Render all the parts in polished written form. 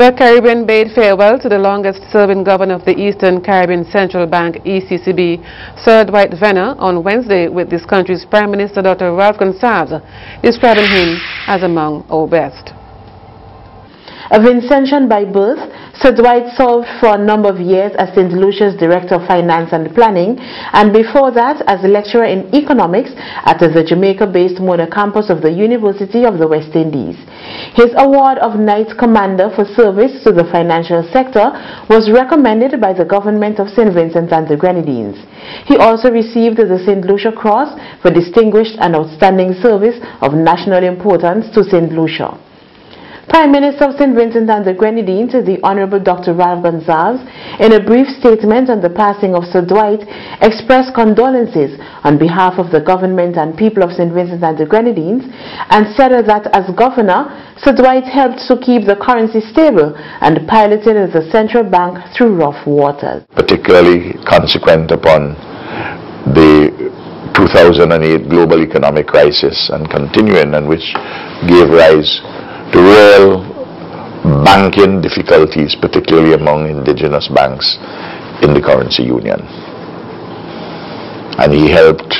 The Caribbean bade farewell to the longest-serving governor of the Eastern Caribbean Central Bank, ECCB, Sir Dwight Venner, on Wednesday with this country's Prime Minister, Dr. Ralph Gonsalves, describing him as among our best. A Vincentian by birth, Sir Dwight served for a number of years as St. Lucia's Director of Finance and Planning, and before that as a lecturer in economics at the Jamaica-based Mona campus of the University of the West Indies. His award of Knight Commander for service to the financial sector was recommended by the government of St. Vincent and the Grenadines. He also received the St. Lucia Cross for distinguished and outstanding service of national importance to St. Lucia. Prime Minister of St. Vincent and the Grenadines, the Honorable Dr. Ralph Gonsalves, in a brief statement on the passing of Sir Dwight, expressed condolences on behalf of the government and people of St. Vincent and the Grenadines, and said that as governor, Sir Dwight helped to keep the currency stable and piloted the central bank through rough waters. Particularly consequent upon the 2008 global economic crisis and continuing, and which gave rise to real banking difficulties, particularly among indigenous banks in the currency union. And he helped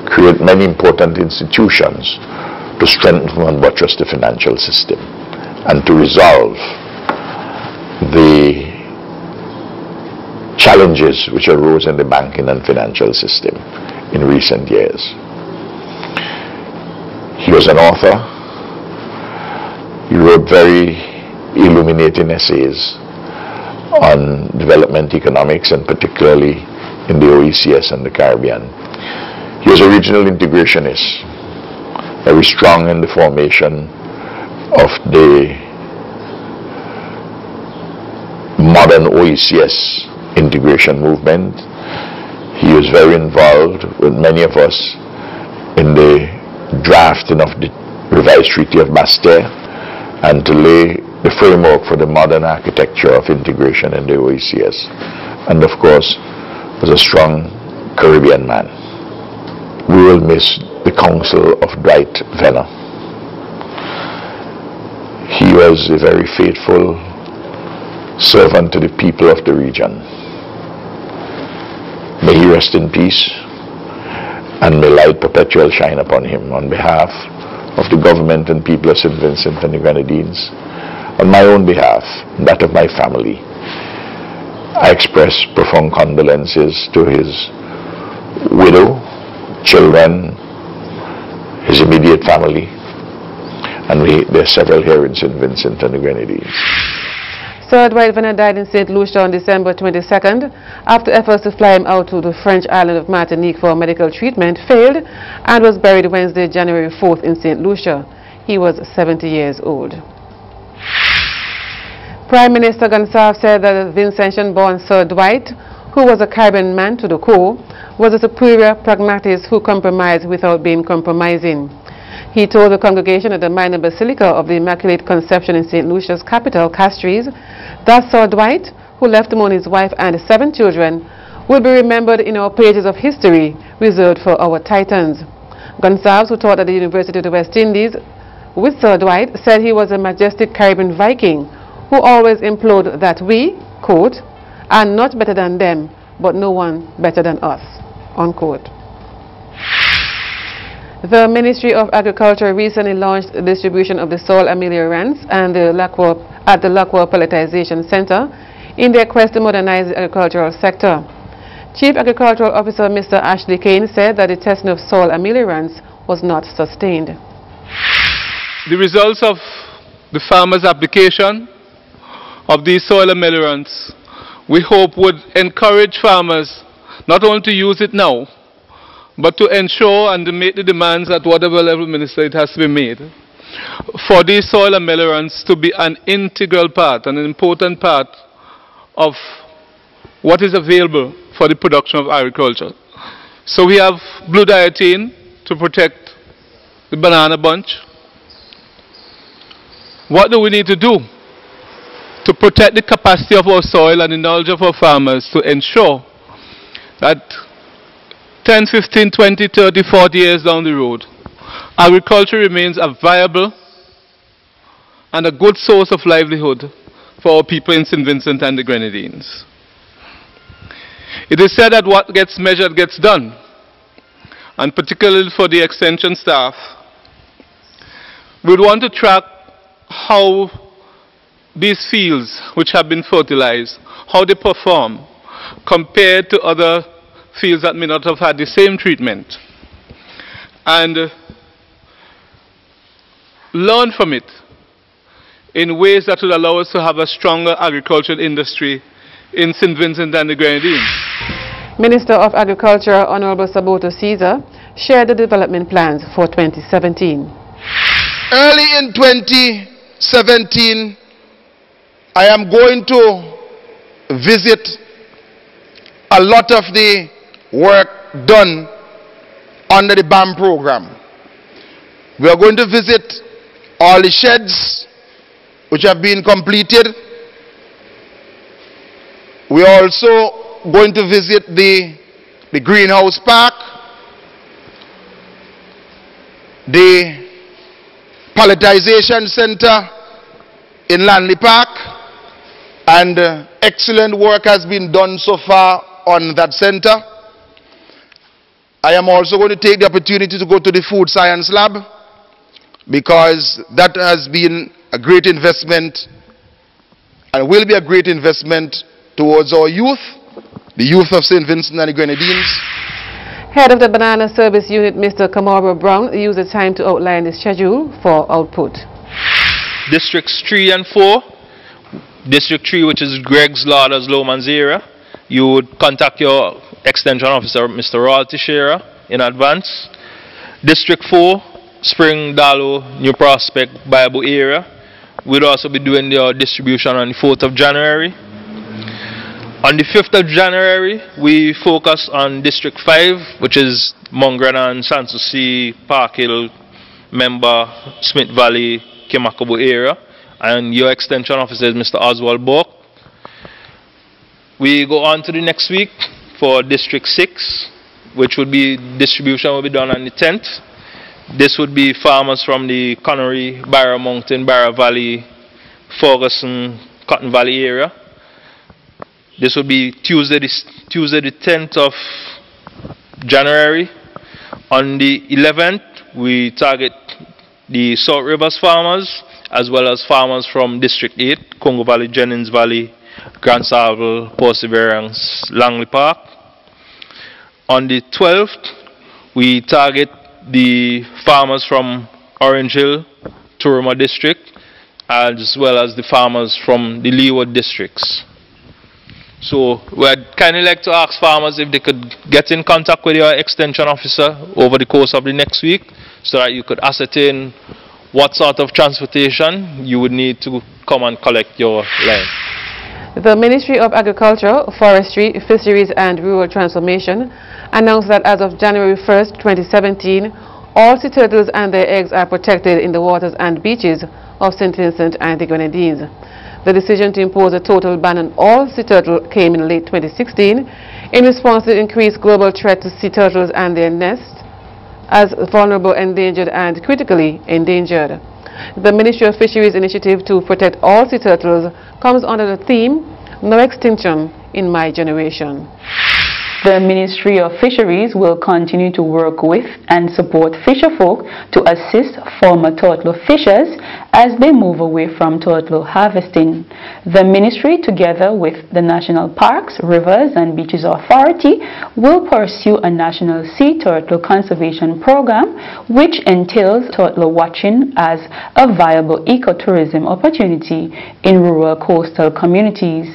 create many important institutions to strengthen and buttress the financial system and to resolve the challenges which arose in the banking and financial system in recent years. He was an author. He wrote very illuminating essays on development economics, and particularly in the OECS and the Caribbean. He was a regional integrationist, very strong in the formation of the modern OECS integration movement. He was very involved with many of us in the drafting of the revised Treaty of Bastille, and to lay the framework for the modern architecture of integration in the OECS, and of course was a strong Caribbean man. We will miss the counsel of Dwight Venner. He was a very faithful servant to the people of the region. May he rest in peace, and may light perpetual shine upon him. On behalf of the government and people of St. Vincent and the Grenadines, on my own behalf, and that of my family, I express profound condolences to his widow, children, his immediate family, and there are several here in St. Vincent and the Grenadines. Sir Dwight Venner died in St. Lucia on December 22nd after efforts to fly him out to the French island of Martinique for medical treatment failed, and was buried Wednesday, January 4th in St. Lucia. He was 70 years old. Prime Minister Gonsalves said that the Vincentian-born Sir Dwight, who was a Caribbean man to the core, was a superior pragmatist who compromised without being compromising. He told the congregation at the minor basilica of the Immaculate Conception in St. Lucia's capital, Castries, that Sir Dwight, who left him on his wife and 7 children, will be remembered in our pages of history reserved for our titans. Gonsalves, who taught at the University of the West Indies with Sir Dwight, said he was a majestic Caribbean Viking who always implored that we, quote, are not better than them, but no one better than us, unquote. The Ministry of Agriculture recently launched the distribution of the soil ameliorants and the at the Lacwa Pelletization Center in their quest to modernize the agricultural sector. Chief Agricultural Officer Mr. Ashley Kane said that the testing of soil ameliorants was not sustained. The results of the farmers' application of these soil ameliorants, we hope, would encourage farmers not only to use it now, but to ensure and to make the demands at whatever level, Minister, it has to be made, for these soil ameliorants to be an integral part, an important part of what is available for the production of agriculture. So we have blue dietine to protect the banana bunch. What do we need to do to protect the capacity of our soil and the knowledge of our farmers to ensure that 10, 15, 20, 30, 40 years down the road, agriculture remains a viable and a good source of livelihood for our people in St. Vincent and the Grenadines. It is said that what gets measured gets done, and particularly for the extension staff, we would want to track how these fields which have been fertilized, how they perform compared to other fields that may not have had the same treatment, and learn from it in ways that would allow us to have a stronger agricultural industry in St. Vincent and the Grenadines. Minister of Agriculture, Honorable Saboto Caesar, shared the development plans for 2017. Early in 2017, I am going to visit a lot of the work done under the BAM program. We are going to visit all the sheds which have been completed. We are also going to visit the greenhouse park, the palletization center in Lanley Park, and excellent work has been done so far on that center. I am also going to take the opportunity to go to the food science lab, because that has been a great investment and will be a great investment towards our youth, the youth of St. Vincent and the Grenadines. Head of the Banana Service Unit, Mr. Kamara Brown, used the time to outline the schedule for output. Districts 3 and 4, District 3, which is Greg's, Lauders, Lowman's area, you would contact your Extension Officer, Mr. Royalty Shearer, in advance. District 4, Spring, Dalo, New Prospect, Bible area. We'd also be doing the distribution on the 4th of January. On the 5th of January, we focus on District 5, which is Mongrenan, Sanssouci, Park Hill, Member, Smith Valley, Kemakobo area. And your Extension Officer is Mr. Oswald Bork. We go on to the next week for District 6, which would be distribution will be done on the 10th. This would be farmers from the Connery, Barra Mountain, Barra Valley, Ferguson, Cotton Valley area. This would be Tuesday the 10th of January. On the 11th, we target the South Rivers farmers, as well as farmers from District 8, Congo Valley, Jennings Valley, Grand Sable, Perseverance, Langley Park. On the 12th, we target the farmers from Orange Hill, Turuma District, as well as the farmers from the Leeward districts. So we'd kind of like to ask farmers if they could get in contact with your Extension Officer over the course of the next week, so that you could ascertain what sort of transportation you would need to come and collect your land. The Ministry of Agriculture, Forestry, Fisheries and Rural Transformation announced that as of January 1st, 2017, all sea turtles and their eggs are protected in the waters and beaches of St. Vincent and the Grenadines. The decision to impose a total ban on all sea turtle came in late 2016 in response to the increased global threat to sea turtles and their nests as vulnerable, endangered and critically endangered. The Ministry of Fisheries initiative to protect all sea turtles comes under the theme, No Extinction in My Generation. The Ministry of Fisheries will continue to work with and support fisherfolk to assist former turtle fishers as they move away from turtle harvesting. The Ministry, together with the National Parks, Rivers and Beaches Authority, will pursue a national sea turtle conservation program which entails turtle watching as a viable ecotourism opportunity in rural coastal communities.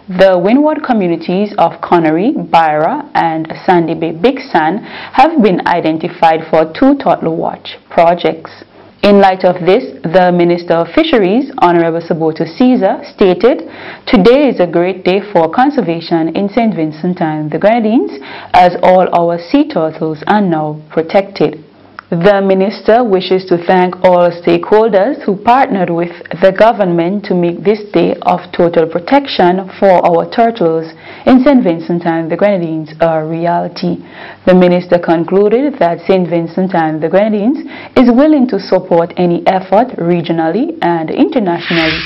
The windward communities of Connery, Byra, and Sandy Bay Big Sand have been identified for 2 turtle watch projects. In light of this, the Minister of Fisheries, Honorable Saboto Caesar, stated, "Today is a great day for conservation in St. Vincent and the Grenadines, as all our sea turtles are now protected." The Minister wishes to thank all stakeholders who partnered with the government to make this day of total protection for our turtles in St. Vincent and the Grenadines a reality. The Minister concluded that St. Vincent and the Grenadines is willing to support any effort regionally and internationally.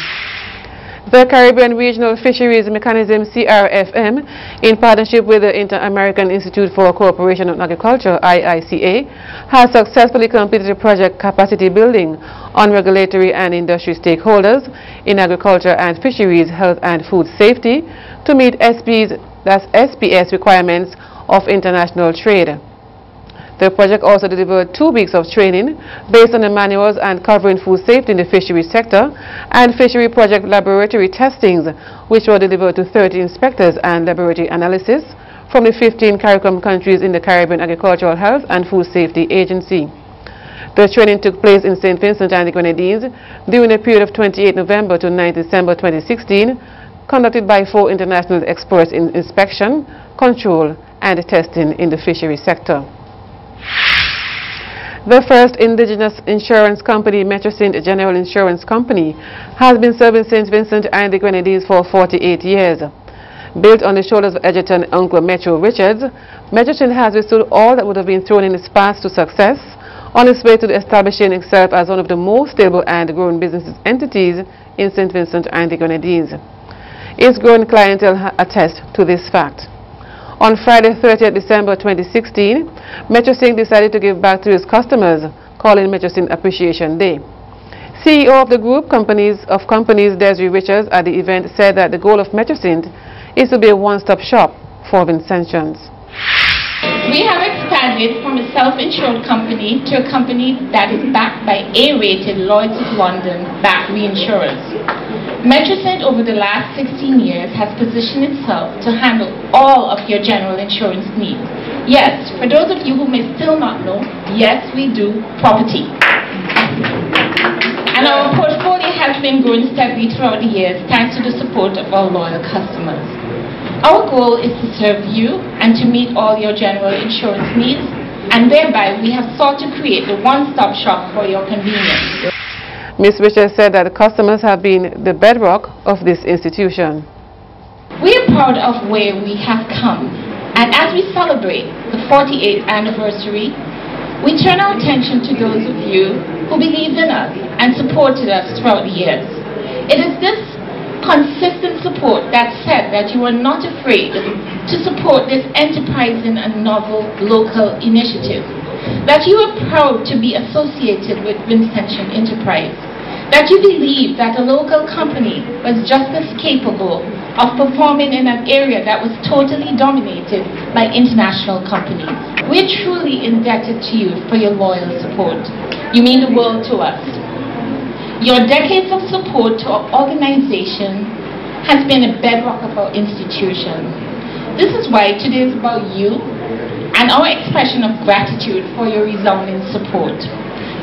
The Caribbean Regional Fisheries Mechanism, CRFM, in partnership with the Inter-American Institute for Cooperation on Agriculture, IICA, has successfully completed a project capacity building on regulatory and industry stakeholders in agriculture and fisheries, health and food safety to meet SPS requirements of international trade. The project also delivered 2 weeks of training based on the manuals and covering food safety in the fishery sector and fishery project laboratory testings, which were delivered to 30 inspectors and laboratory analysis from the 15 CARICOM countries in the Caribbean Agricultural Health and Food Safety Agency. The training took place in St. Vincent and the Grenadines during a period of 28 November to 9 December 2016, conducted by 4 international experts in inspection, control, and testing in the fishery sector. The first indigenous insurance company, Metrocint General Insurance Company, has been serving St. Vincent and the Grenadines for 48 years. Built on the shoulders of Edgerton uncle Metro Richards, Metrocint has withstood all that would have been thrown in its path to success on its way to establishing itself as one of the most stable and growing business entities in St. Vincent and the Grenadines. Its growing clientele attest to this fact. On Friday, 30th December 2016, Metrocint decided to give back to its customers, calling Metrocint Appreciation Day. CEO of the group of companies, Desiree Richards, at the event said that the goal of Metrocint is to be a one-stop shop for Vincentians. We have expanded from a self-insured company to a company that is backed by A-rated Lloyd's of London backed reinsurers. Metrocint over the last 16 years has positioned itself to handle all of your general insurance needs. Yes, for those of you who may still not know, yes, we do property. And our portfolio has been growing steadily throughout the years thanks to the support of our loyal customers. Our goal is to serve you and to meet all your general insurance needs, and thereby we have sought to create the one-stop shop for your convenience. Ms. Richards said that the customers have been the bedrock of this institution. We are proud of where we have come, and as we celebrate the 48th anniversary, we turn our attention to those of you who believed in us and supported us throughout the years. It is this consistent support that said that you are not afraid to support this enterprising and novel local initiative, that you are proud to be associated with Vincentian Enterprise, that you believe that a local company was just as capable of performing in an area that was totally dominated by international companies. We're truly indebted to you for your loyal support. You mean the world to us. Your decades of support to our organization has been a bedrock of our institution. This is why today is about you and our expression of gratitude for your resounding support.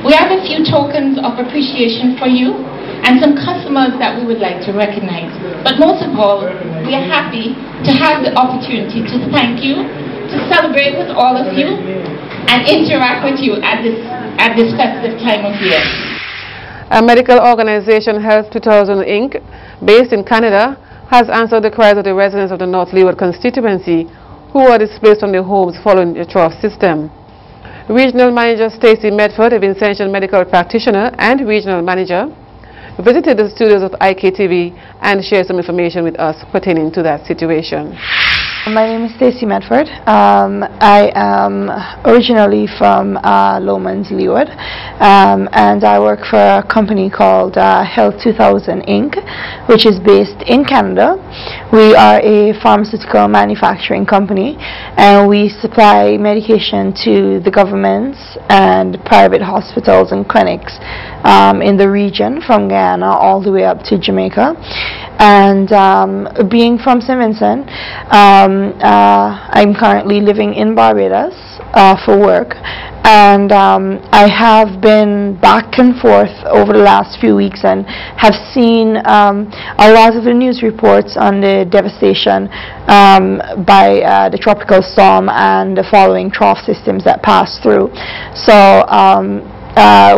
We have a few tokens of appreciation for you and some customers that we would like to recognize. But most of all, we are happy to have the opportunity to thank you, to celebrate with all of you, and interact with you at this festive time of year. A medical organization, Health 2000 Inc., based in Canada, has answered the cries of the residents of the North Leeward constituency who were displaced from their homes following the trough system. Regional Manager Stacey Medford, a Vincentian medical practitioner and regional manager, visited the studios of IKtv and shared some information with us pertaining to that situation. My name is Stacey Medford. I am originally from Lomans, Leeward, and I work for a company called Health 2000 Inc., which is based in Canada. We are a pharmaceutical manufacturing company, and we supply medication to the governments and private hospitals and clinics in the region, from Guyana all the way up to Jamaica. And being from St. Vincent, I'm currently living in Barbados for work, and I have been back and forth over the last few weeks and have seen a lot of the news reports on the devastation by the tropical storm and the following trough systems that passed through. So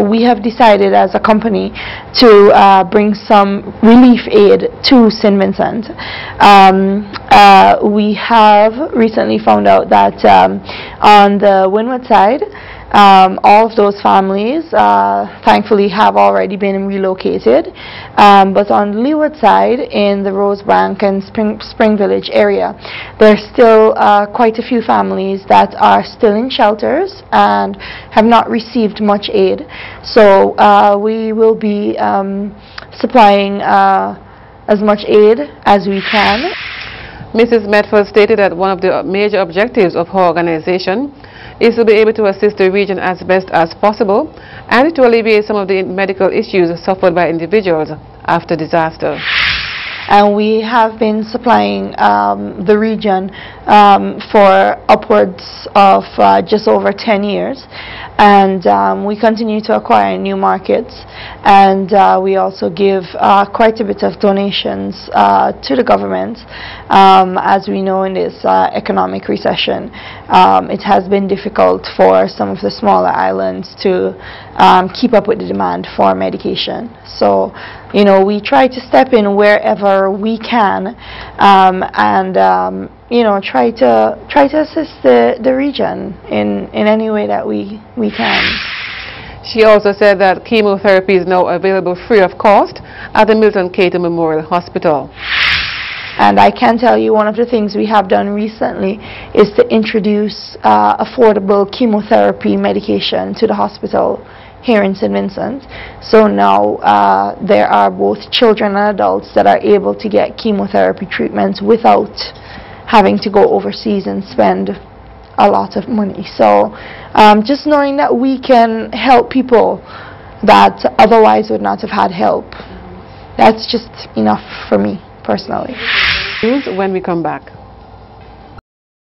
we have decided as a company to bring some relief aid to St. Vincent. We have recently found out that on the windward side All of those families, thankfully, have already been relocated. But on the Leeward side, in the Rosebank and Spring Village area, there's still quite a few families that are still in shelters and have not received much aid. So we will be supplying as much aid as we can. Mrs. Medford stated that one of the major objectives of her organization is to be able to assist the region as best as possible and to alleviate some of the medical issues suffered by individuals after disaster. And we have been supplying the region for upwards of just over 10 years. And we continue to acquire new markets, and we also give quite a bit of donations to the government. As we know, in this economic recession, it has been difficult for some of the smaller islands to keep up with the demand for medication. So, you know, we try to step in wherever we can, and you know, try to assist the region in any way that we can. She also said that chemotherapy is now available free of cost at the Milton Cato Memorial Hospital. And I can tell you, one of the things we have done recently is to introduce affordable chemotherapy medication to the hospital here in St. Vincent. So now there are both children and adults that are able to get chemotherapy treatments without having to go overseas and spend a lot of money. So just knowing that we can help people that otherwise would not have had help, that's just enough for me personally. When we come back.